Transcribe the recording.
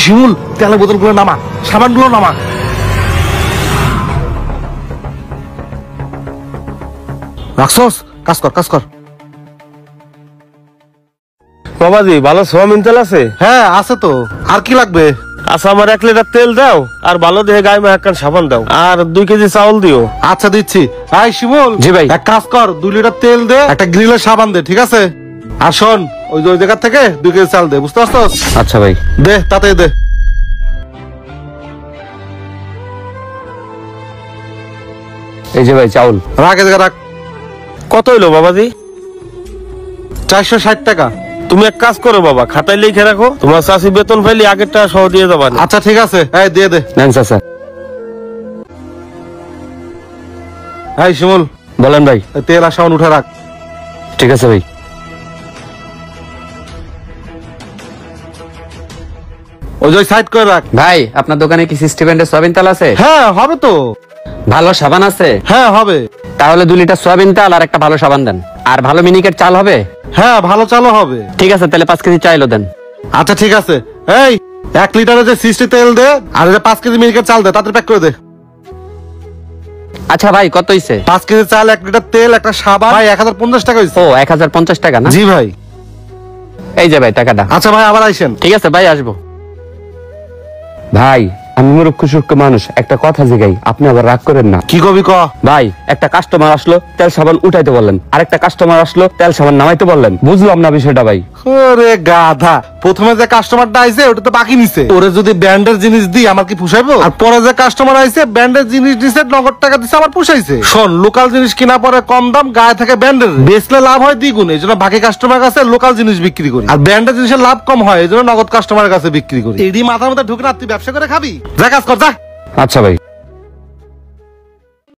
শিমুল, তেলের বোতলগুলো নামা, সাবানগুলো নামা। রাখছস, কাজ কর কাজ কর। বাবাজি ভালো সোয়াবিন তেল আছে? হ্যাঁ আছে তো, আর কি লাগবে? আচ্ছা আমার 1 লিটার তেল দাও, আর ভালো দেখে গায়ে মাখা একখান সাবান দাও, আর 2 কেজি চাউল দিও। আচ্ছা দিচ্ছি। এই শিমুল, জি ভাই। এক কাজ কর, 2 লিটার তেল দে, একটা গ্রিলের সাবান দে, ঠিক আছে? আর শোন, ওই জায়গা থেকে 2 কেজি চাল দে, বুঝতে পারছস? আচ্ছা ভাই। দে, তাতে দে। এই যে ভাই চাউল। রাখ এ জায়গা রাখ। কত হইলো বাবাজি? 460 টাকা। তুমি এক কাজ করো বাবা, খাতায় লিখে রাখো, তোমার চাষি বেতন পাইলে আগের টাকা সহ দিয়ে যাবা। আচ্ছা ঠিক আছে, এই দিয়ে দে। নেন চাচা। এই শিমুল, বলেন ভাই। এই তেল আর সাবান উঠে রাখ। ঠিক আছে ভাই। ওই যে সাইড করে রাখ। ভাই আপনার দোকানে কি সিস্টেমেন্টের সয়াবিন তেল আছে? হ্যাঁ হবে তো। ভালো সাবান আছে? হ্যাঁ হবে। তাহলে 2 লিটার সয়াবিন তেল আর একটা ভালো সাবান দেন। আর ভালো মিনিকেট চাল হবে? হ্যাঁ ভালো চালও হবে। ঠিক আছে, তাহলে 5 কেজি চাইলো দেন। আচ্ছা ঠিক আছে। এই 1 লিটারের যে 60 তেল দে, আর 5 কেজি মিনিকেট চাল দে, তাতে প্যাক করে দে। আচ্ছা ভাই কত হইছে? 5 কেজি চাল, 1 লিটার তেল, একটা সাবান, ভাই 1050 টাকা হইছে। ও 1050 টাকা না? জি ভাই। এই যে ভাই টাকাটা। আচ্ছা ভাই আবার আইসেন। ঠিক আছে ভাই, আসবো। ভাই আমি মূর্খ সূক্ষ্ম মানুষ, একটা কথা জিগাই, আপনি আবার রাগ করেন না। কি কবি ক? ভাই একটা কাস্টমার আসলো, তেল সাবান উঠাইতে বললেন, আরেকটা কাস্টমার আসলো, তেল সাবান নামাইতে বললেন, বুঝলাম না বিষয়টা ভাই। ওরে গাধা, প্রথমে যে কাস্টমারটা আইছে ওটা তো বাকি নিছে, ওরে যদি ব্র্যান্ডের জিনিস দিই আমার কি পুষাইবো? আর পরে যে কাস্টমার আইছে ব্র্যান্ডের জিনিস দিছে, নগদ টাকা দিছে, আমার পুষাইছে। শোন, লোকাল জিনিস কিনা পরে কম দাম, গায়ে থাকে ব্র্যান্ডের, বেচলে লাভ হয় দ্বিগুণ, এই জন্য বাকি কাস্টমার কাছে লোকাল জিনিস বিক্রি করি। আর ব্র্যান্ডের জিনিসের লাভ কম হয়, এই জন্য নগদ কাস্টমারের কাছে বিক্রি করি। এডি মাথার মধ্যে ঢুকে না, তুই ব্যবসা করে খাবি? যা কাজ কর যা। আচ্ছা ভাই।